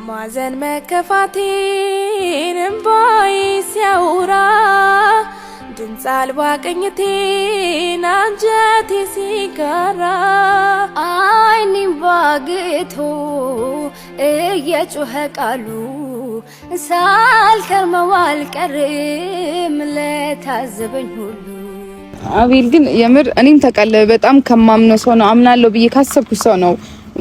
ማዘን መከፋቴን እምባዬ ሲያወራ ድምፅ አልባ ቅኝቴን አንጀቴ ሲጋራ አይኔን ባግቶ እየጮኸ ቃሉ ሳልከርመው አልቀርም ለታዘበኝ ሁሉ። አቤል ግን የምር እኔም ተቀለ በጣም ከማምነው ሰው ነው አምናለሁ ብዬ ካሰብኩ ሰው ነው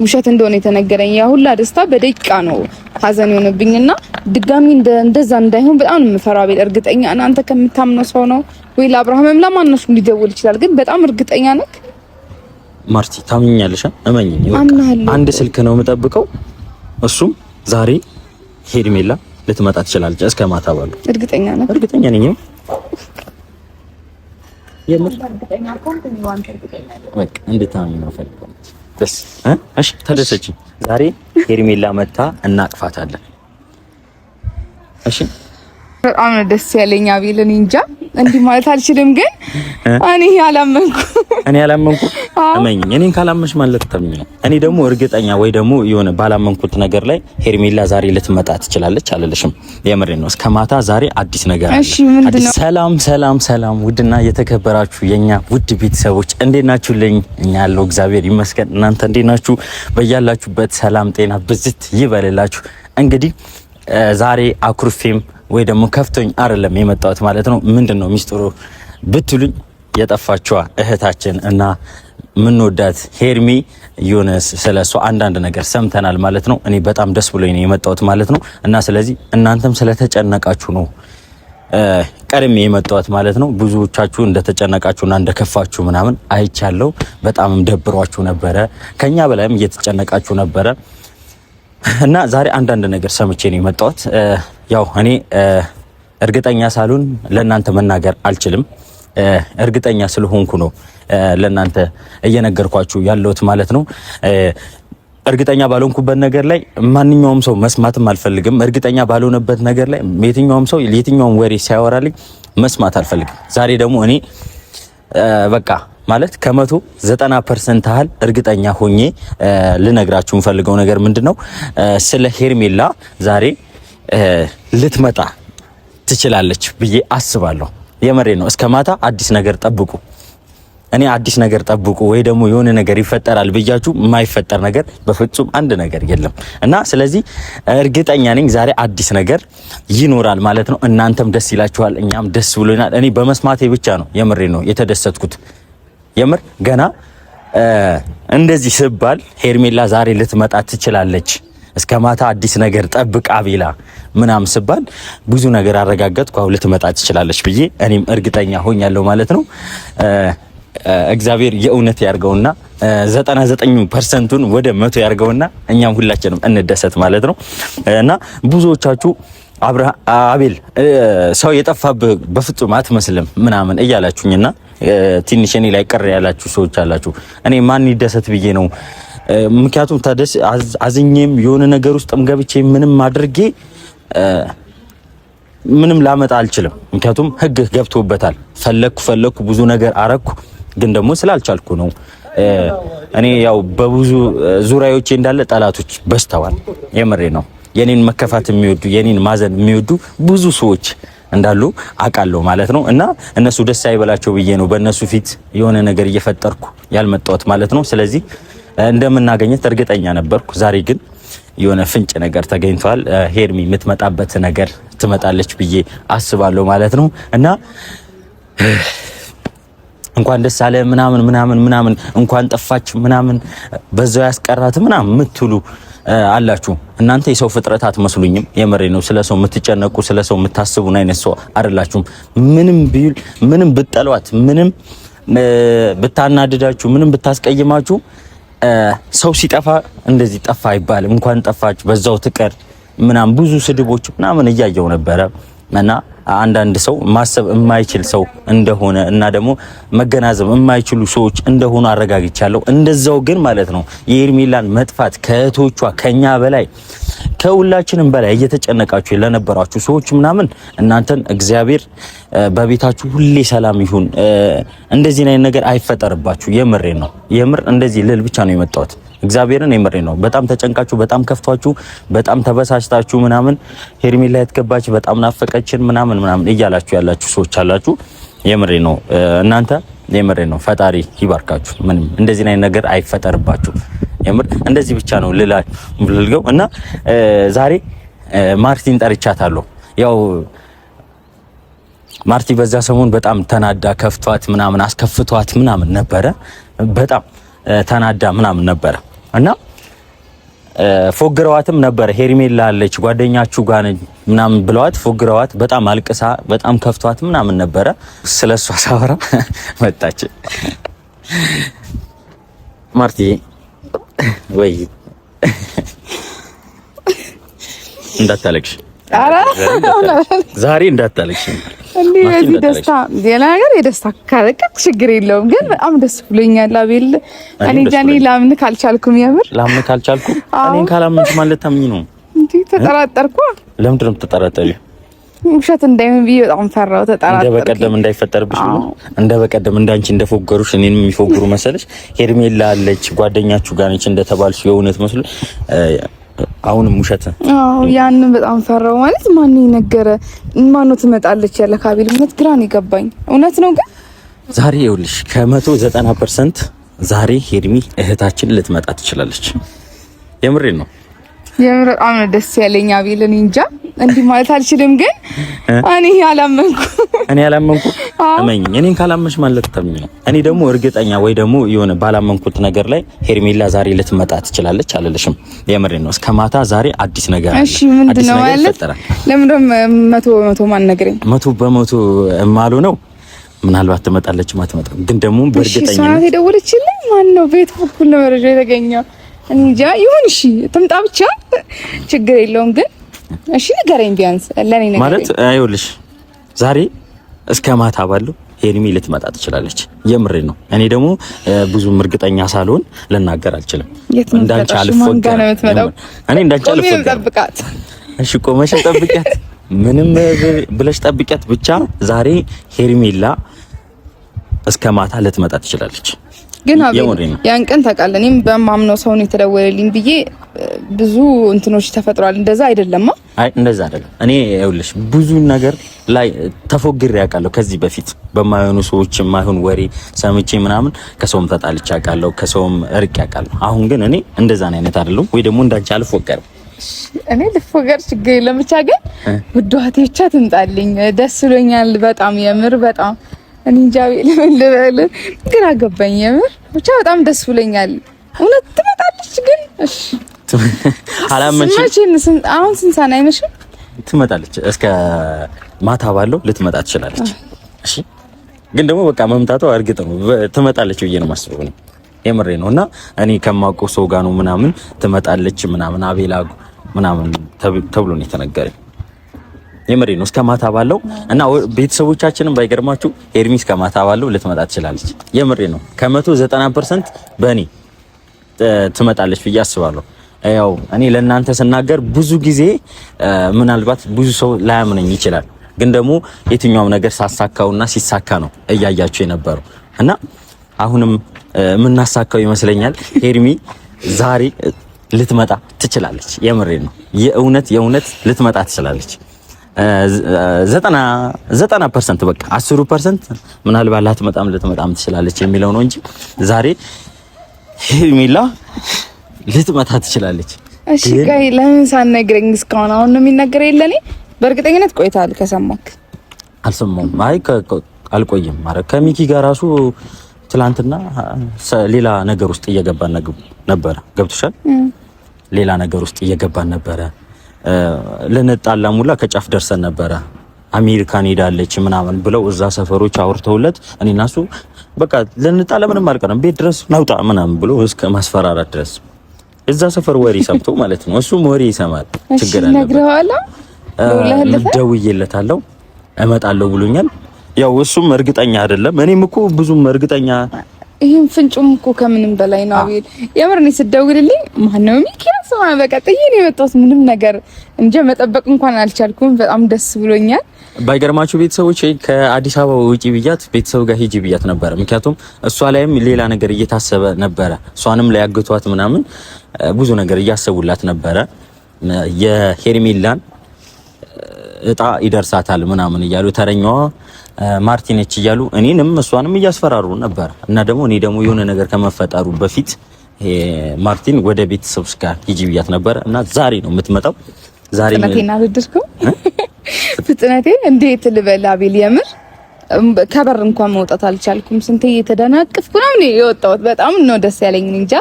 ውሸት እንደሆነ የተነገረኝ። ያ ሁላ ደስታ በደቂቃ ነው ሀዘን የሆነብኝና ድጋሚ እንደዛ እንዳይሆን በጣም ነው የምፈራው። አቤል እርግጠኛ እናንተ ከምታምነው ሰው ነው ወይ ለአብርሃምም ለማንነሱ ሊደውል ይችላል፣ ግን በጣም እርግጠኛ ነህ ማርቲ? ታምኛለሽ? እመኚኝ። አንድ ስልክ ነው የምጠብቀው፣ እሱም ዛሬ ሄርሜላ ልትመጣ ትችላለች እስከ ማታ ባለው። እርግጠኛ ነህ? እርግጠኛ ነኝ። የምር እርግጠኛ ኮምፕኒ ዋንተ እርግጠኛ ነህ? በቃ እንድታምኚ ነው ፈልገው። እሺ ተደሰች። ዛሬ ሄርሜላ መታ እናቅፋታለን። እሺ በጣም ደስ ያለኝ አቤል። እኔ እንጃ እንዲህ ማለት አልችልም፣ ግን እኔ አላመንኩ። እመኝ እኔን ካላመንሽ ማለት ተምኝ። እኔ ደግሞ እርግጠኛ ወይ ደግሞ የሆነ ባላመንኩት ነገር ላይ ሄርሜላ ዛሬ ልትመጣ ትችላለች አልልሽም። የምሬን ነው። እስከ ማታ ዛሬ አዲስ ነገር አለ። እሺ ምንድነው? ሰላም ውድና የተከበራችሁ የኛ ውድ ቤተሰቦች እንዴት ናችሁልኝ? እኛ ያለው እግዚአብሔር ይመስገን። እናንተ እንዴት ናችሁ? በያላችሁበት ሰላም ጤና ብዝት ይበልላችሁ። እንግዲህ ዛሬ አኩርፌም ወይ ደግሞ ከፍቶኝ አይደለም የመጣሁት ማለት ነው። ምንድነው ሚስጥሩ ብትሉኝ የጠፋችዋ እህታችን እና ምንወዳት ሄርሜ ዮናስ ስለሷ አንዳንድ ነገር ሰምተናል ማለት ነው። እኔ በጣም ደስ ብሎኝ ነው የመጣሁት ማለት ነው። እና ስለዚህ እናንተም ስለተጨነቃችሁ ነው ቀድሜ የመጣሁት ማለት ነው። ብዙዎቻችሁ እንደተጨነቃችሁና እንደከፋችሁ ምናምን አይቻለሁ። በጣምም ደብሯችሁ ነበረ፣ ከኛ በላይም እየተጨነቃችሁ ነበረ። እና ዛሬ አንዳንድ ነገር ሰምቼ ነው የመጣሁት። ያው እኔ እርግጠኛ ሳልሆን ለእናንተ መናገር አልችልም። እርግጠኛ ስለሆንኩ ነው ለእናንተ እየነገርኳችሁ ያለሁት ማለት ነው። እርግጠኛ ባልሆንኩበት ነገር ላይ ማንኛውም ሰው መስማትም አልፈልግም። እርግጠኛ ባልሆነበት ነገር ላይ የትኛውም ሰው የትኛውም ወሬ ሲያወራልኝ መስማት አልፈልግም። ዛሬ ደግሞ እኔ በቃ ማለት ከ190% ያህል እርግጠኛ ሆኜ ልነግራችሁ የምፈልገው ነገር ምንድነው፣ ስለ ሄርሜላ ዛሬ ልትመጣ ትችላለች ብዬ አስባለሁ። የመሬ ነው። እስከ ማታ አዲስ ነገር ጠብቁ። እኔ አዲስ ነገር ጠብቁ ወይ ደግሞ የሆነ ነገር ይፈጠራል ብያችሁ የማይፈጠር ነገር በፍጹም አንድ ነገር የለም። እና ስለዚህ እርግጠኛ ነኝ ዛሬ አዲስ ነገር ይኖራል ማለት ነው። እናንተም ደስ ይላችኋል፣ እኛም ደስ ብሎናል። እኔ በመስማቴ ብቻ ነው የምሬ ነው የተደሰትኩት። የምር ገና እንደዚህ ስባል ሄርሜላ ዛሬ ልትመጣ ትችላለች እስከ ማታ አዲስ ነገር ጠብቅ አቤላ ምናምን ስባል ብዙ ነገር አረጋገጥኩ። አሁን ልትመጣ ትችላለች ብዬ እኔም እርግጠኛ ሆኛለሁ ማለት ነው። እግዚአብሔር የእውነት ያርገውና 99%ን ወደ 100 ያርገውና እኛም ሁላችንም እንደሰት ማለት ነው። እና ብዙዎቻችሁ አቤል ሰው የጠፋብህ በፍጹም አትመስልም ምናምን እያላችሁኝና ትንሽ እኔ ላይ ቀር ያላችሁ ሰዎች አላችሁ። እኔ ማን ይደሰት ብዬ ነው። ምክንያቱም አዝኜም የሆነ ነገር ውስጥም ገብቼ ምንም አድርጌ ምንም ላመጣ አልችልም። ምክንያቱም ህግ ገብቶበታል። ፈለኩ ብዙ ነገር አረኩ፣ ግን ደግሞ ስላልቻልኩ ነው። እኔ ያው በብዙ ዙሪያዎቼ እንዳለ ጠላቶች በስተዋል። የምሬ ነው። የኔን መከፋት የሚወዱ የኔን ማዘን የሚወዱ ብዙ ሰዎች እንዳሉ አውቃለሁ ማለት ነው። እና እነሱ ደስ አይበላቸው ብዬ ነው በእነሱ ፊት የሆነ ነገር እየፈጠርኩ ያልመጣሁት ማለት ነው። ስለዚህ እንደምናገኘት እርግጠኛ ነበርኩ። ዛሬ ግን የሆነ ፍንጭ ነገር ተገኝቷል። ሄርሚ የምትመጣበት ነገር ትመጣለች ብዬ አስባለሁ ማለት ነው። እና እንኳን ደስ አለ ምናምን እንኳን ጠፋች ምናምን በዛው ያስቀራት ምናምን የምትሉ አላችሁ። እናንተ የሰው ፍጥረት አትመስሉኝም። የመሬ ነው። ስለሰው የምትጨነቁ ስለሰው የምታስቡን አይነት ሰው አይደላችሁም። ምንም ብትጠሏት፣ ምንም ብታናድዳችሁ፣ ምንም ብታስቀይማችሁ ሰው ሲጠፋ እንደዚህ ጠፋ አይባልም። እንኳን ጠፋች በዛው ትቀር ምናምን ብዙ ስድቦች ምናምን እያየው ነበረ። እና አንዳንድ ሰው ማሰብ የማይችል ሰው እንደሆነ እና ደግሞ መገናዘብ የማይችሉ ሰዎች እንደሆኑ አረጋግጫለሁ። እንደዛው ግን ማለት ነው የሄርሜላን መጥፋት ከእህቶቿ ከኛ በላይ ከሁላችንም በላይ እየተጨነቃችሁ ለነበራችሁ ሰዎች ምናምን እናንተን እግዚአብሔር በቤታችሁ ሁሌ ሰላም ይሁን። እንደዚህ አይነት ነገር አይፈጠርባችሁ። የምሬ ነው። የምር እንደዚህ ልል ብቻ ነው የመጣሁት። እግዚአብሔርን የምሬ ነው። በጣም ተጨንቃችሁ፣ በጣም ከፍቷችሁ፣ በጣም ተበሳጭታችሁ ምናምን ሄርሜላ ያትገባች በጣም ናፈቀችን ምናምን እያላችሁ ያላችሁ ሰዎች አላችሁ። የምሬ ነው እናንተ የምሬ ነው። ፈጣሪ ይባርካችሁ። ምንም እንደዚህ አይነት ነገር አይፈጠርባችሁ። የምር እንደዚህ ብቻ ነው ልልገው እና ዛሬ ማርቲን ጠርቻታለሁ። ያው ማርቲ በዛ ሰሞን በጣም ተናዳ ከፍቷት ምናምን አስከፍቷት ምናምን ነበረ። በጣም ተናዳ ምናምን ነበረ እና ፎግረዋትም ነበረ። ሄርሜላ አለች ጓደኛችሁ ጋር ምናምን ብለዋት ፎግረዋት በጣም አልቅሳ በጣም ከፍቷት ምናምን ነበረ። ስለሷ ሳወራ መጣች ማርቲ ወይ እንዳታለቅሽ ዛሬ እንዳታለቅሽ። እንዴ በዚህ ደስታ ሌላ ነገር የደስታ ካለቀቅ ችግር የለውም፣ ግን በጣም ደስ ብሎኛል። አቤል እኔ ጃኒ ላምን ካልቻልኩም የምር ላምን ካልቻልኩም እኔን ካላመንሽ ማለት ታምኝ ነው እንዴ? ተጠራጠርኩ። ለምንድን ነው የምትጠራጠሪው? ውሸት እንዳይሆን ብዬ በጣም ፈራው፣ ተጠራጠርኩ። እንደ በቀደም እንዳይፈጠርብሽ ነው። እንደ በቀደም እንዳንቺ እንደፎገሩሽ እኔን የሚፎግሩ መሰለሽ? ሄርሜላ አለች ጓደኛችሁ ጋር ነች እንደተባልሽ የእውነት መስሎ አሁንም ውሸት። ያንን በጣም ፈራው። ማለት ማን ነገረ? ማን ነው ትመጣለች ያለ ካቢል እውነት ግራ ነው የገባኝ። እውነት ነው ግን ዛሬ ይኸውልሽ ከ190% ዛሬ ሄርሚ እህታችን ልትመጣ ትችላለች። የምሬን ነው። የምር በጣም ደስ ያለኝ አቤል። እኔ እንጃ እንዲህ ማለት አልችልም፣ ግን እኔ አላመንኩ እመኝ። እኔን ካላመንሽ ማለት ተምኝ ነው። እኔ ደግሞ እርግጠኛ ወይ ደግሞ የሆነ ባላመንኩት ነገር ላይ ሄርሜላ ዛሬ ልትመጣ ትችላለች አልልሽም። የምሬን ነው። እስከ ማታ ዛሬ አዲስ ነገር አለ። እሺ ምንድነው ማለት? ለምን ደግሞ 100% ማን ነገረኝ? 100% ማሉ ነው። ምናልባት ትመጣለች ማትመጣም፣ ግን ደግሞ በእርግጠኛ ነው። እሺ የደወለችልኝ ማን ነው? ቤት በኩል ነው መረጃ የተገኘው። እንጃ ይሁን። እሺ ትምጣ ብቻ ችግር የለውም። ግን እሺ ንገረኝ ቢያንስ ለኔ ነገር ማለት አይውልሽ ዛሬ እስከ ማታ ባለው ሄርሚ ልትመጣ ትችላለች። የምሬ ነው። እኔ ደግሞ ብዙም እርግጠኛ ሳልሆን ልናገር አልችልም። እንዳንቺ አልፎገር እኔ እንዳንቺ አልፎገር። እሺ ቆመሽ ጠብቂያት፣ ምንም ብለሽ ጠብቂያት ብቻ። ዛሬ ሄርሜላ እስከ ማታ ልትመጣ ትችላለች። ግን ያን ቀን ታውቃለህ፣ እኔም በማምነው ሰው ነው የተደወለልኝ ብዬ ብዙ እንትኖች ተፈጥሯል። እንደዛ አይደለም። አይ እንደዛ አይደለም። እኔ ይኸውልሽ ብዙ ነገር ላይ ተፎግሬ ያውቃለሁ። ከዚህ በፊት በማይሆኑ ሰዎች የማይሆን ወሬ ሰምቼ ምናምን ከሰውም ተጣልቼ ያውቃለሁ፣ ከሰውም እርቅ ያውቃለሁ። አሁን ግን እኔ እንደዛ አይነት አይደለም፣ ወይ ደግሞ እንዳንቺ አልፎገርም። እኔ ልፎገር ችግር የለም። ብቻ ግን ውዷቴ ብቻ ትምጣልኝ። ደስ ብሎኛል በጣም የምር በጣም እኔ እንጃ ልበል ግን አገባኝ። የምር ብቻ በጣም ደስ ብሎኛል። እውነት ትመጣለች ግን እሺ አላመንሽም? አሁን ስንት ሰዓት አይመሽም? ትመጣለች። እስከ ማታ ባለው ልትመጣ ትችላለች። እሺ ግን ደግሞ በቃ መምጣቷ እርግጥ ነው ትመጣለች ብዬ ነው የማስበው ነው። የምሬ ነው። እና እኔ ከማውቀው ሰው ጋር ነው ምናምን ትመጣለች ምናምን አቤላ ምናምን ተብሎ ነው የተነገረኝ። የምሬ ነው። እስከ ማታ ባለው እና ቤተሰቦቻችንን ባይገርማችሁ ሄርሚ እስከ ማታ ባለው ልትመጣ ትችላለች። የምሬ ነው። ከ190% በእኔ ትመጣለች ብዬ አስባለሁ። ያው እኔ ለእናንተ ስናገር ብዙ ጊዜ ምናልባት ብዙ ሰው ላያምነኝ ይችላል፣ ግን ደግሞ የትኛውም ነገር ሳሳካውና ሲሳካ ነው እያያችሁ የነበረው እና አሁንም የምናሳካው ይመስለኛል። ሄርሚ ዛሬ ልትመጣ ትችላለች። የምሬ ነው። የእውነት ልትመጣ ትችላለች። 90% በቃ 10% ምናልባት ላትመጣም ልትመጣም ትችላለች የሚለው ነው እንጂ ዛሬ ሄርሜላ ልትመጣ ትችላለች። እሺ ጋይ ለምን ሳትነግረኝ እስካሁን? አሁን ነው የሚነገረው የለኔ? በእርግጠኝነት ቆይታል ከሰማክ? አልሰማሁም። አይ አልቆይም ማለት ከሚኪ ጋር ራሱ ትላንትና ሌላ ነገር ውስጥ እየገባን ነበረ። ገብቶሻል? ሌላ ነገር ውስጥ እየገባን ነበረ። ለነጣላ ሙላ ከጫፍ ደርሰን ነበረ። አሜሪካን ሄዳለች ምናምን ብለው እዛ ሰፈሮች አውርተውለት እኔና እሱ በቃ ለነጣላ ምንም አልቀረም ቤት ድረስ ናውጣ ምናምን ብሎ እስከ ማስፈራራት ድረስ እዛ ሰፈር ወሬ ሰምቶ ማለት ነው። እሱም ወሬ ይሰማል። ችግር አለ ነግረዋለሁ፣ ደውዬለታለሁ፣ እመጣለሁ ብሎኛል። ያው እሱም እርግጠኛ አይደለም። እኔም እኮ ብዙም እርግጠኛ ይሄን ፍንጩም እኮ ከምንም በላይ ነው አቤል። የምር እኔ ስደውልልኝ ማነው ሚኪያስ በቃ ጥዬ ነው የመጣሁት። ምንም ነገር እንጂ መጠበቅ እንኳን አልቻልኩም። በጣም ደስ ብሎኛል። ባይገርማችሁ ቤተሰቦች ከአዲስ አበባ ውጪ ብያት ቤተሰብ ጋር ሂጂ ብያት ነበር። ምክንያቱም እሷ ላይም ሌላ ነገር እየታሰበ ነበረ። እሷንም ላይ ያግቷት ምናምን ብዙ ነገር እያሰቡላት ነበረ። የሄርሜላን እጣ ይደርሳታል ምናምን እያሉ ተረኛዋ ማርቲነች እያሉ እኔንም እሷንም እያስፈራሩ ነበር። እና ደግሞ እኔ ደግሞ የሆነ ነገር ከመፈጠሩ በፊት ማርቲን ወደ ቤተሰብ ጋር ሂጂ ብያት ነበር። እና ዛሬ ነው የምትመጣው። ዛሬ ነው ፍጥነቴ እንዴት ልበል አቤል፣ የምር ከበር እንኳን መውጣት አልቻልኩም። ስንቴ እየተደናቀፍኩ ነው የወጣሁት። በጣም ነው ደስ ያለኝ። እንጃ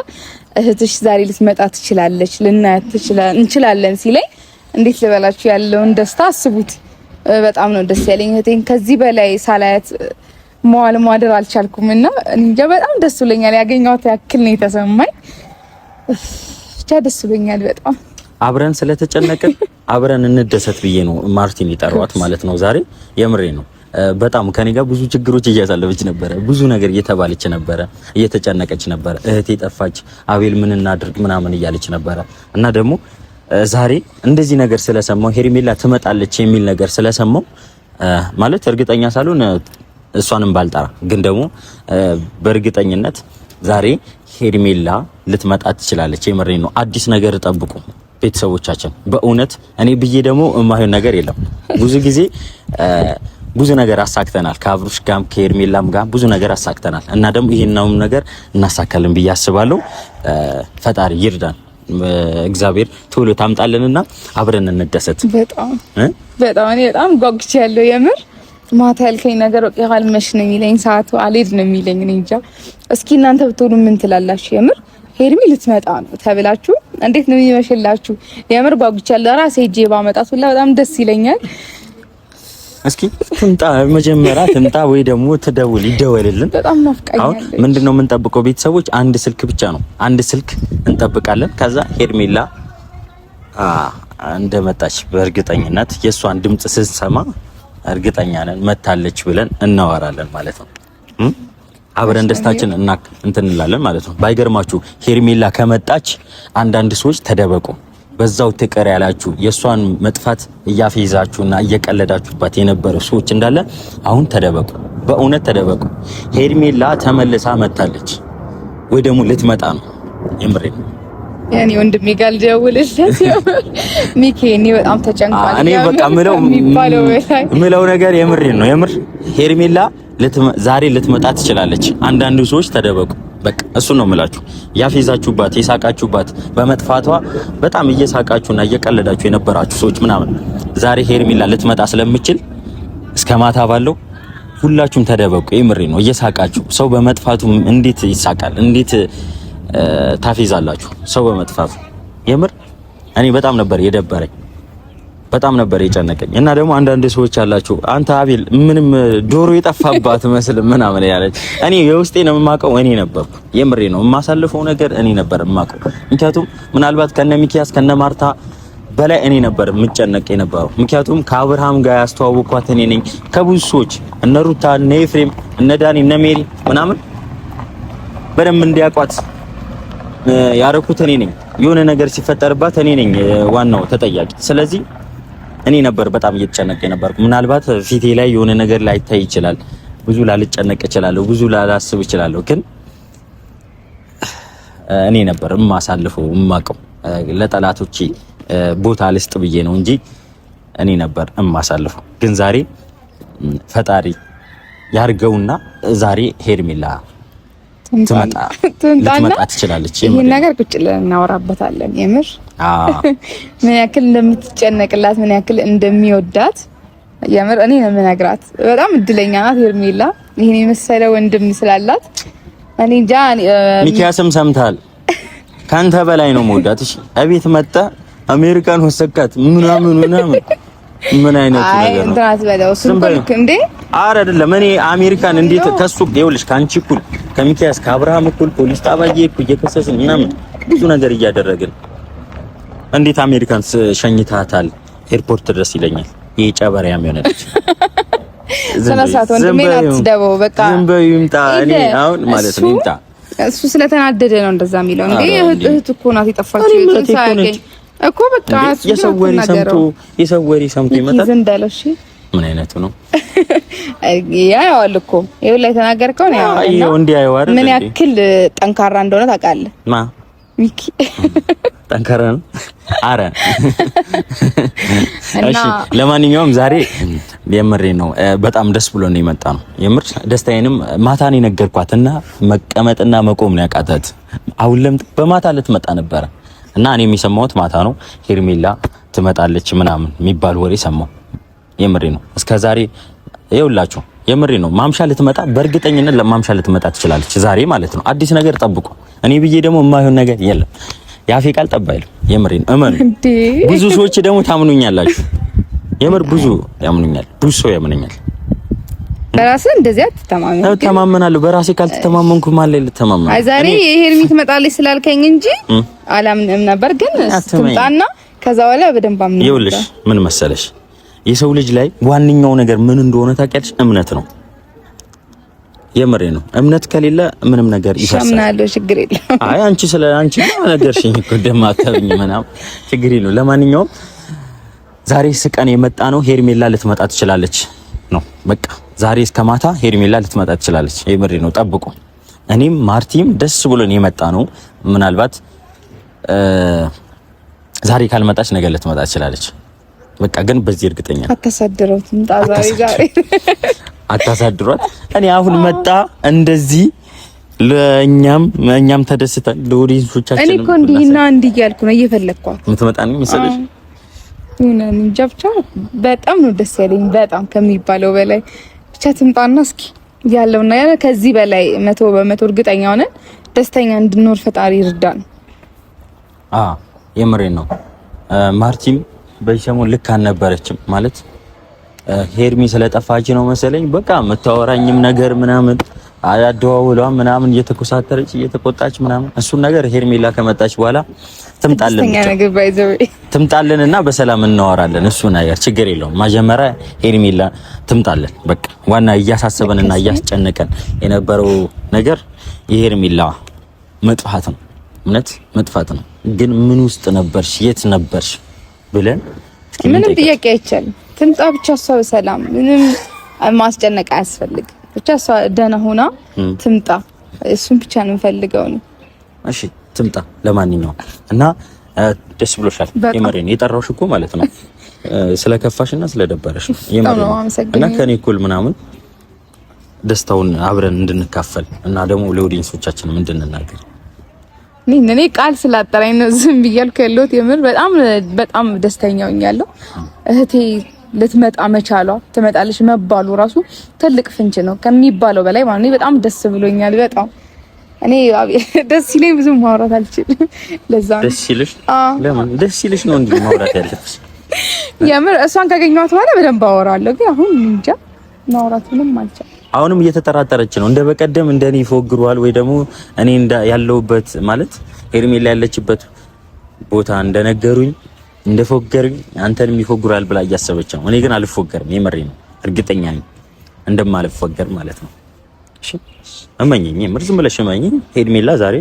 እህትሽ ዛሬ ልትመጣ ትችላለች፣ ልናያት እንችላለን ሲለኝ እንዴት ልበላችሁ ያለውን ደስታ አስቡት። በጣም ነው ደስ ያለኝ። እህቴን ከዚህ በላይ ሳላያት መዋል ማደር አልቻልኩምና እንጃ በጣም ደስ ብሎኛል። ያገኘኋት ያክል ነው የተሰማኝ። ብቻ ደስ ብሎኛል በጣም። አብረን ስለተጨነቅን አብረን እንደሰት ብዬ ነው ማርቲን የጠራዋት ማለት ነው ዛሬ። የምሬ ነው። በጣም ከኔ ጋር ብዙ ችግሮች እያሳለፈች ነበረ። ብዙ ነገር እየተባለች ነበረ፣ እየተጨነቀች ነበረ። እህቴ ጠፋች፣ አቤል ምን እናድርግ ምናምን እያለች ነበረ። እና ደግሞ ዛሬ እንደዚህ ነገር ስለሰማው ሄርሜላ ትመጣለች የሚል ነገር ስለሰማው ማለት እርግጠኛ ሳልሆን እሷንም ባልጠራ ግን ደግሞ በእርግጠኝነት ዛሬ ሄርሜላ ልትመጣ ትችላለች። የምሬ ነው። አዲስ ነገር ጠብቁ ቤተሰቦቻችን። በእውነት እኔ ብዬ ደግሞ የማይሆን ነገር የለም። ብዙ ጊዜ ብዙ ነገር አሳክተናል። ከአብሩሽ ጋም ከሄርሜላም ጋር ብዙ ነገር አሳክተናል እና ደግሞ ይሄንንም ነገር እናሳካለን ብዬ አስባለሁ። ፈጣሪ ይርዳን። እግዚአብሔር ቶሎ ታምጣለንና አብረን እንደሰት። በጣም እኔ በጣም ጓጉቻለሁ የምር። ማታ ያልከኝ ነገር ወቂያል መሽ ነው የሚለኝ፣ ሰዓቱ አልሄድ ነው የሚለኝ። እኔ እንጃ። እስኪ እናንተ ብትሆኑ ምን ትላላችሁ? የምር ሄርሚ ልትመጣ ነው ተብላችሁ እንዴት ነው የሚመሽላችሁ? የምር ጓጉቻለሁ። ራሴ ሄጄ ባመጣት ሁላ በጣም ደስ ይለኛል። እስኪ ትምጣ፣ መጀመሪያ ትምጣ ወይ ደግሞ ይደወልልን። በጣም ናፍቃኛለች። አሁን ምንድነው የምንጠብቀው ቤተሰቦች? አንድ ስልክ ብቻ ነው። አንድ ስልክ እንጠብቃለን። ከዛ ሄርሜላ እንደመጣች በእርግጠኝነት የሷን ድምጽ ስንሰማ እርግጠኛ ነን መታለች ብለን እናወራለን ማለት ነው። አብረን ደስታችን እንትን እንላለን ማለት ነው። ባይገርማችሁ ሄርሜላ ከመጣች አንዳንድ ሰዎች ተደበቁ፣ በዛው ትቀር ያላችሁ የሷን መጥፋት እያፈይዛችሁና እየቀለዳችሁባት የነበሩ ሰዎች እንዳለ አሁን ተደበቁ፣ በእውነት ተደበቁ። ሄርሜላ ተመልሳ መጣለች ወይ ደግሞ ልትመጣ ነው። የምሬ ነው። ያኔ ወንድሜ ጋር ልደውልልሽ ሚኪ፣ እኔ በጣም ተጨንቋል። እኔ በቃ ምለው ነገር የምሬ ነው። የምር ሄርሜላ ዛሬ ልትመጣ ትችላለች። አንዳንድ ሰዎች ተደበቁ። በቃ እሱ ነው የምላችሁ። ያፌዛችሁባት፣ የሳቃችሁባት፣ በመጥፋቷ በጣም እየሳቃችሁና እየቀለዳችሁ የነበራችሁ ሰዎች ምናምን ዛሬ ሄርሜላ ልትመጣ ስለምችል እስከ ማታ ባለው ሁላችሁም ተደበቁ። የምሬ ነው። እየሳቃችሁ ሰው በመጥፋቱ እንዴት ይሳቃል? እንዴት ታፌዛላችሁ? ሰው በመጥፋቱ የምር እኔ በጣም ነበር የደበረኝ፣ በጣም ነበር የጨነቀኝ። እና ደግሞ አንዳንድ ሰዎች አላችሁ አንተ አቤል ምንም ዶሮ የጠፋባት መስል ምናምን ያለች። እኔ የውስጤን የማውቀው እኔ ነበርኩ። የምሬ ነው። የማሳልፈው ነገር እኔ ነበር የማውቀው። ምክንያቱም ምናልባት ከነ ሚኪያስ ከነ ማርታ በላይ እኔ ነበር የምጨነቅ የነበረው። ምክንያቱም ከአብርሃም ጋር ያስተዋወቅኳት እኔ ነኝ። ከብዙ ሰዎች እነ ሩታ፣ እነ ኤፍሬም፣ እነ ዳኒ፣ እነ ሜሪ ምናምን በደንብ እንዲያውቋት ያረኩት እኔ ነኝ። የሆነ ነገር ሲፈጠርባት እኔ ነኝ ዋናው ተጠያቂ። ስለዚህ እኔ ነበር በጣም እየተጨነቀ የነበርኩ። ምናልባት ፊቴ ላይ የሆነ ነገር ላይታይ ይችላል፣ ብዙ ላልጨነቅ እችላለሁ፣ ብዙ ላላስብ እችላለሁ። ግን እኔ ነበር የማሳልፈው የማውቀው። ለጠላቶቼ ቦታ ልስጥ ብዬ ነው እንጂ እኔ ነበር የማሳልፈው። ግን ዛሬ ፈጣሪ ያርገውና ዛሬ ሄርሜላ ልትመጣ ትችላለች። ይሄን ነገር ቁጭ ብለን እናወራበታለን። የምር ምን ያክል እንደምትጨነቅላት ምን ያክል እንደሚወዳት የምር እኔ ነው የምነግራት። በጣም እድለኛ ናት ሄርሜላ ይሄን የመሰለ ወንድም ስላላት። እኔ እንጃ ሚኪያስም ሰምታል፣ ካንተ በላይ ነው የምወዳት። እሺ እቤት መጣ አሜሪካን ወሰካት ምናምን ምን አይነት ነገር ነው? እንትናት በለው ስንኩልክ እንዴ? አረ አይደለም። እኔ አሜሪካን እንዴት ከሱ ይኸውልሽ፣ ካንቺ እኩል ከሚኪያስ ከአብርሃም እኩል ፖሊስ ጣቢያ እየከሰስን ምናምን ብዙ ነገር እያደረግን እንዴት አሜሪካን ሸኝታታል ኤርፖርት ድረስ ይለኛል። ይሄ ጨበሪያም የሆነች ሰላሳት ወንድሜ አትደበው በቃ ዝም በይ ይምጣ። እኔ አሁን ማለት ነው ይምጣ። እሱ ስለተናደደ ነው እንደዛ የሚለው እንዴ። እህት እኮ ናት የጠፋችው ሳያገኝ እኮ በቃ የሰው ወሬ ሰምቶ ይመጣል እንዳለው። እሺ ምን አይነቱ ነው? ያው እኮ ይኸው ላይ ተናገርከው ነው ያው እንዲህ አይዋር ምን ያክል ጠንካራ እንደሆነ ታውቃለህ? ሚኪ ጠንካራ ነው። አረ እሺ፣ ለማንኛውም ዛሬ የምሬ ነው በጣም ደስ ብሎ ነው የመጣ ነው። የምር ደስታዬንም ማታ ነው የነገርኳትና መቀመጥና መቆም ነው ያቃታት። አሁን በማታ ልትመጣ ነበረ እና እኔ የሚሰማሁት ማታ ነው ሄርሜላ ትመጣለች ምናምን የሚባል ወሬ ሰማሁ። የምሬ ነው እስከዛሬ ይኸውላችሁ፣ የምሬ ነው ማምሻ ልትመጣ በእርግጠኝነት ለማምሻ ልትመጣ ትችላለች ዛሬ ማለት ነው። አዲስ ነገር ጠብቁ። እኔ ብዬ ደግሞ የማይሆን ነገር የለም። ያፌ ቃል ጠባይል። የምሬ ነው እመኑ። ብዙ ሰዎች ደግሞ ታምኑኛላችሁ። የምር ብዙ ያምኑኛል፣ ብዙ ሰው ያምኑኛል። በራስህ እንደዚህ አትተማመን። ተማመናለሁ። በራሴ ካልተማመንኩ ማለት ልተማመን። አይ ዛሬ ሄርሚ ትመጣለች ስላልከኝ እንጂ አላምንም ነበር። ግን ትምጣና ከዛ በኋላ በደንብ አምነው። ይኸውልሽ ምን መሰለሽ የሰው ልጅ ላይ ዋነኛው ነገር ምን እንደሆነ ታውቂያለሽ? እምነት ነው። የምሬ ነው። እምነት ከሌለ ምንም ነገር ይፈርሳል። አምናለሁ፣ ችግር የለም። አይ አንቺ ስለ አንቺ ነገርሽኝ እኮ ደማከብኝ ምናምን ችግር የለም። ለማንኛውም ዛሬ ስቀን የመጣ ነው ሄርሜላ ልትመጣ ትችላለች ነው በቃ። ዛሬ እስከ ማታ ሄርሜላ ልትመጣ ትችላለች። የምሬ ነው። ጠብቁ። እኔም ማርቲም ደስ ብሎን የመጣ ነው። ምናልባት ዛሬ ካልመጣች ነገ ልትመጣ ትችላለች። በቃ ግን በዚህ እርግጠኛ አታሳድሯት። ዛሬ አታሳድሯት። እኔ አሁን መጣ እንደዚህ ለእኛም ተደስተን ለኦዲየንሶቻችን እኔ እኮ እንዲህና እንዲህ እያልኩ ነው እየፈለግኳት የምትመጣ ነው መሰለሽ። እንጃ ብቻ በጣም ነው ደስ ያለኝ፣ በጣም ከሚባለው በላይ። ብቻ ትምጣና እስኪ ያለውና ያለ ከዚህ በላይ 100% እርግጠኛ ሆነን ደስተኛ እንድንኖር ፈጣሪ ይርዳን። የምሬን ነው። ማርቲም በሰሞኑ ልክ አልነበረችም ማለት ሄርሚ ስለጠፋች ነው መሰለኝ። በቃ የምታወራኝም ነገር ምናምን አያደዋውሏ ምናምን እየተኮሳተረች እየተቆጣች ምናምን እሱን ነገር ሄርሜላ ከመጣች በኋላ ትምጣልንና በሰላም እናወራለን። እሱ ነገር ችግር የለውም። መጀመሪያ ሄርሜላ ትምጣልን። በቃ ዋና እያሳሰበንና እያስጨነቀን የነበረው ነገር የሄርሜላ መጥፋት ነው። እውነት መጥፋት ነው። ግን ምን ውስጥ ነበርሽ? የት ነበርሽ ብለን ምንም ጥያቄ አይቻልም። ትምጣ ብቻ እሷ በሰላም ምንም ማስጨነቅ አያስፈልግም። ብቻ እሷ ደህና ሆና ትምጣ። እሱን ብቻ ነው የምፈልገው ነው። እሺ ትምጣ። ለማንኛውም እና ደስ ብሎሻል? የመሬን የጠራውሽ እኮ ማለት ነው ስለከፋሽና ስለደበረሽ ነው። የመሬን እና ከኔ እኩል ምናምን ደስታውን አብረን እንድንካፈል እና ደግሞ ለኦዲየንሶቻችንም እንድንናገር እኔ ቃል ስላጠራኝ ነው ዝም ብያለሁ ያለሁት። የምር በጣም ደስተኛ ሆኛለሁ። እህቴ ልትመጣ መቻሏ ትመጣለች መባሉ ራሱ ትልቅ ፍንጭ ነው ከሚባለው በላይ ማለት ነው። በጣም ደስ ብሎኛል። በጣም እኔ ደስ ሲለኝ ብዙ ማውራት አልችልም። ለዛ ነው ደስ ሲልሽ? ለምን ደስ ሲልሽ ነው እንዴ ማውራት ያለብሽ? የምር እሷን ካገኘኋት በኋላ በደንብ አወራለሁ። ግን አሁን እንጃ ማውራት ምንም አልቻልኩም። አሁንም እየተጠራጠረች ነው። እንደ በቀደም እንደኔ ይፎግሯል ወይ ደግሞ እኔ ያለሁበት ማለት ሄርሜላ ያለችበት ቦታ እንደነገሩኝ እንደፎገሩኝ አንተንም ይፎግራል ብላ እያሰበች ነው። እኔ ግን አልፎገርም። የምሬ ነው። እርግጠኛ ነኝ እንደማልፎገር ማለት ነው። እሺ እመኚኝ፣ የምር ዝም ብለሽ እመኚኝ። ሄርሜላ ዛሬ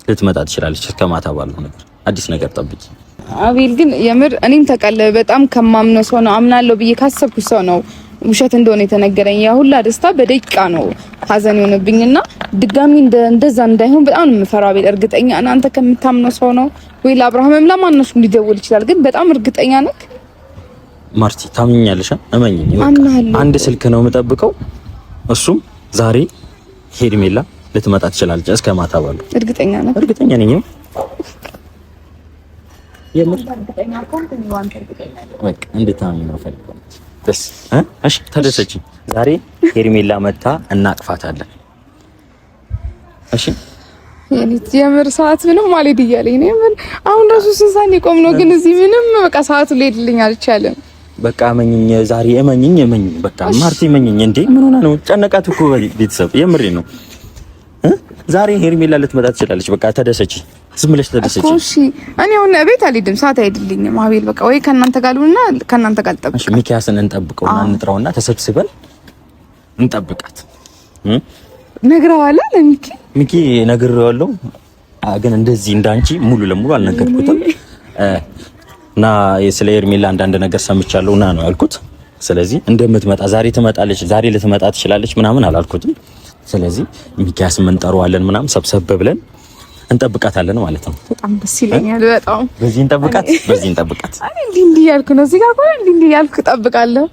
ልትመጣ ትችላለች። ከማታ ባለው ነገር አዲስ ነገር ጠብቂ። አቤል ግን የምር እኔም ተቀለ በጣም ከማምነው ሰው ነው አምናለሁ ብዬ ካሰብኩ ሰው ነው ውሸት እንደሆነ የተነገረኝ። ያ ሁላ ደስታ በደቂቃ ነው ሀዘን የሆነብኝና ድጋሚ እንደዛ እንዳይሆን በጣም ነው የምፈራው። አቤል እርግጠኛ እናንተ ከምታምነው ሰው ነው ወይ ለአብርሃምም ለማንነሱ ሊደውል ይችላል። ግን በጣም እርግጠኛ ነክ ማርቲ ታምኛለሽ? እመኚኝ። አንድ ስልክ ነው የምጠብቀው። እሱም ዛሬ ሄርሜላ ልትመጣ ትችላለች እስከ ማታ ባለው። እርግጠኛ ነክ? እርግጠኛ ነኝ። የምር እርግጠኛ ኮንቲኒ ዋንት እርግጠኛ በቃ እንድታምኚ ነው ፈልገው። እሺ ተደሰች። ዛሬ ሄርሜላ መታ እናቅፋታለን። እሺ የምር ሰዓት ምንም ማለት እያለኝ ነው። የምር አሁን ራሱ ስንሳን የቆም ነው። ግን እዚህ ምንም በቃ ሰዓቱ ሊሄድልኝ አልቻለም። በቃ እመኚኝ፣ ዛሬ እመኚኝ። በቃ ማርቲ እመኚኝ። እንዴ ምን ሆና ነው? ጨነቃት እኮ ቤተሰብ። የምሬ ነው። ዛሬ ሄርሜላ ልትመጣ ትችላለች። በቃ ተደሰች። ዝም ብለሽ ተደሰች እሺ። እኔ አሁን ቤት አልሄድም፣ ሰዓት አይደልኝም አቤል። በቃ ወይ ከእናንተ ጋር ልሁንና ከእናንተ ጋር ልጠብቅ። እሺ ሚኪያስን እንጠብቀውና እንጥራውና ተሰብስበን እንጠብቃት። ነግረዋለሁ ለሚኪ ሚኪ ነግሬዋለሁ፣ ግን እንደዚህ እንዳንቺ ሙሉ ለሙሉ አልነገርኩትም። እና ስለ ኤርሜላ አንዳንድ ነገር ሰምቻለሁ እና ነው ያልኩት። ስለዚህ እንደምትመጣ ዛሬ ትመጣለች፣ ዛሬ ልትመጣ ትችላለች ምናምን አላልኩትም። ስለዚህ ሚኪያስ እንጠራዋለን ምናምን ሰብሰብ ብለን እንጠብቃታለን ማለት ነው። በጣም ደስ ይለኛል። በጣም በዚህ እንጠብቃት። አይ እንዲህ ያልኩ ነው እዚህ ጋር ቆይ እንዲህ ያልኩ እጠብቃለሁ።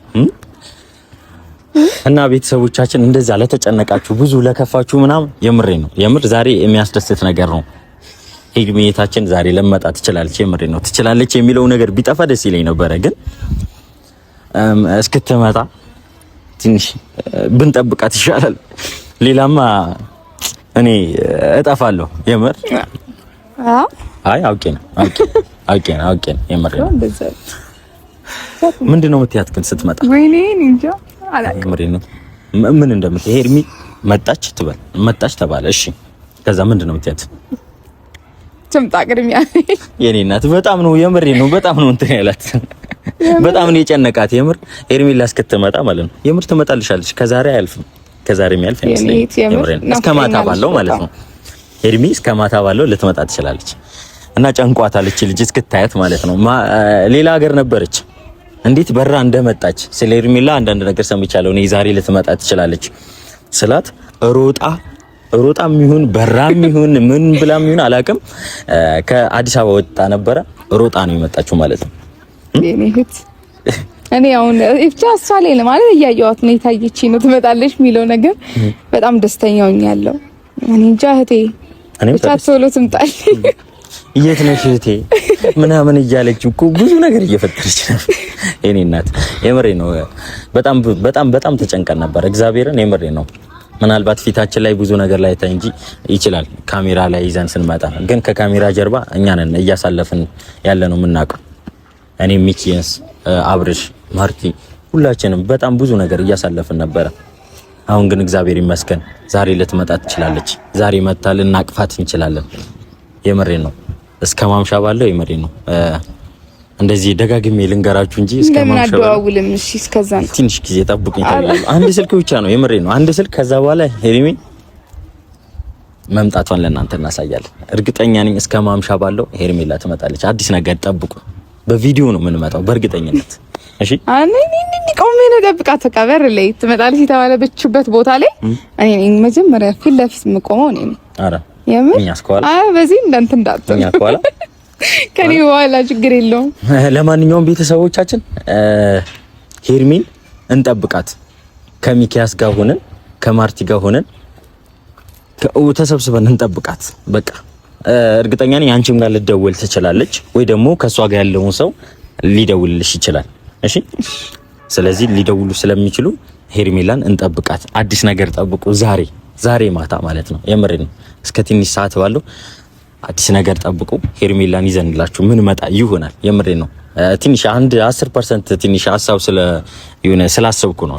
እና ቤተሰቦቻችን እንደዛ ለተጨነቃችሁ ብዙ ለከፋችሁ ምናምን የምር ዛሬ የሚያስደስት ነገር ነው። ሄግሜታችን ዛሬ ለመጣ ትችላለች፣ የምሬ ነው ትችላለች የሚለው ነገር ቢጠፋ ደስ ይለኝ ነበረ፣ ግን እስክትመጣ ትንሽ ብንጠብቃት ይሻላል። ሌላማ እኔ እጠፋለሁ የምር። አይ አውቄ ነው የምር ነው። ምንድነው የምትያት ግን ስትመጣ? ወይኔ እንጃ አላውቅም። የምሬ ነው። ምን እንደምትሄድ ሄርሚ መጣች ተባለ። እሺ ከዛ ምንድነው የምትያት? ጭምጣ ቅድሚያ የኔ እናት በጣም ነው የምሬ ነው። በጣም ነው እንትን ያላት፣ በጣም ነው የጨነቃት የምር። ኤርሚላ እስክትመጣ ማለት ነው። የምር ትመጣልሻለች። ከዛሬ አያልፍም፣ ከዛሬ የሚያልፍ አይመስለኝም። እስከ ማታ ባለው ማለት ነው። ኤርሚ እስከ ማታ ባለው ልትመጣ ትችላለች። እና ጨንቋታለች ልጅ እስክታያት ማለት ነው። ሌላ ሀገር ነበረች። እንዴት በራ እንደመጣች ስለ ኤርሚላ አንዳንድ ነገር ሰምቻለሁ። እኔ ዛሬ ልትመጣ ትችላለች ስላት ሮጣም ይሁን በራም ይሁን ምን ብላም ይሁን አላውቅም፣ ከአዲስ አበባ ወጣ ነበረ። ሮጣ ነው የመጣችው ማለት ነው። እኔ አሁን ብቻ እሷ ላይ ማለት እያየኋት ነው የታየችኝ ነው ትመጣለች የሚለው ነገር በጣም ደስተኛ ሆኛለሁ። እኔ እንጃ እህቴ ብቻ ቶሎ ትምጣል። የት ነሽ እህቴ ምናምን እያለች እኮ ብዙ ነገር እየፈጠረች ነው የኔ እናት። የምሬ ነው። በጣም ተጨንቀን ነበር። እግዚአብሔርን የምሬ ነው። ምናልባት ፊታችን ላይ ብዙ ነገር ላይ ታይ እንጂ ይችላል ካሜራ ላይ ይዘን ስንመጣ፣ ግን ከካሜራ ጀርባ እኛ ነን እያሳለፍን ያለ ነው የምናውቀው። እኔ ሚኪያስ፣ አብርሽ፣ ማርቲ ሁላችንም በጣም ብዙ ነገር እያሳለፍን ነበረ። አሁን ግን እግዚአብሔር ይመስገን ዛሬ ልትመጣ ትችላለች። ዛሬ መጣ ልናቅፋት እንችላለን። የምሬ ነው። እስከ ማምሻ ባለው የምሬ ነው። እንደዚህ ደጋግሜ ልንገራችሁ እንጂ እስከ ማምሻ አደዋውልም። እሺ እስከዛ ትንሽ ጊዜ ጠብቁኝ ታዲያ። አንድ ስልክ ብቻ ነው የምሬ ነው፣ አንድ ስልክ። ከዛ በኋላ ሄሪሚ መምጣቷን ለእናንተ እናሳያለን። እርግጠኛ ነኝ እስከ ማምሻ ባለው ሄርሜላ ትመጣለች። አዲስ ነገር ጠብቁ። በቪዲዮ ነው የምንመጣው በእርግጠኝነት። እሺ እኔ ቆሜ ነው ጠብቃት። ተቀበር ላይ ትመጣለች የተባለችበት ቦታ ላይ እኔ መጀመሪያ ፊት ለፊት የምቆመው እኔ ነኝ። አረ የምን እኛስ ከኋላ? አይ በዚህ እንዳንተ እንዳትል እኛ ከኋላ ከኔ በኋላ ችግር የለውም። ለማንኛውም ቤተሰቦቻችን ሄርሚን እንጠብቃት። ከሚኪያስ ጋር ሆነን ከማርቲ ጋር ሆነን ተሰብስበን እንጠብቃት። በቃ እርግጠኛ ነኝ አንቺም ጋር ልደውል ትችላለች፣ ወይ ደግሞ ከሷ ጋር ያለውን ሰው ሊደውልልሽ ይችላል። እሺ ስለዚህ ሊደውሉ ስለሚችሉ ሄርሜላን እንጠብቃት። አዲስ ነገር ጠብቁ። ዛሬ ማታ ማለት ነው። የምሬ ነው። እስከ ትንሽ ሰዓት ባለው አዲስ ነገር ጠብቁ። ሄርሜላን ይዘንላችሁ ምን መጣ ይሆናል። የምሬ ነው። ትንሽ አንድ 10% ትንሽ ሀሳብ ስላሰብኩ ነው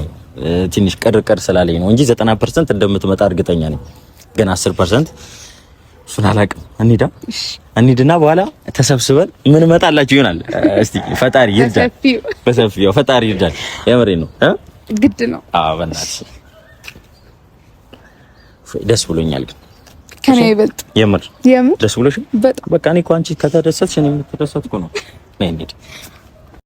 ትንሽ ቅርቅር ስላለኝ ነው እንጂ 90% እንደምትመጣ እርግጠኛ ነኝ። ግን 10% እሱን አላውቅም። እንሂድና በኋላ ተሰብስበን ምን መጣላችሁ ይሆናል። እስቲ ፈጣሪ ይርዳል፣ በሰፊው ፈጣሪ ይርዳል። የምሬ ነው። ግድ ነው። አዎ በእናትሽ ደስ ብሎኛል። ግን ከኔ ይበልጥ የምር ደስ ብሎሽ? በጣም በቃ እኔ እኮ አንቺ ከተደሰትሽ እኔ ተደሰትኩ ነው። ነይ እንሂድ።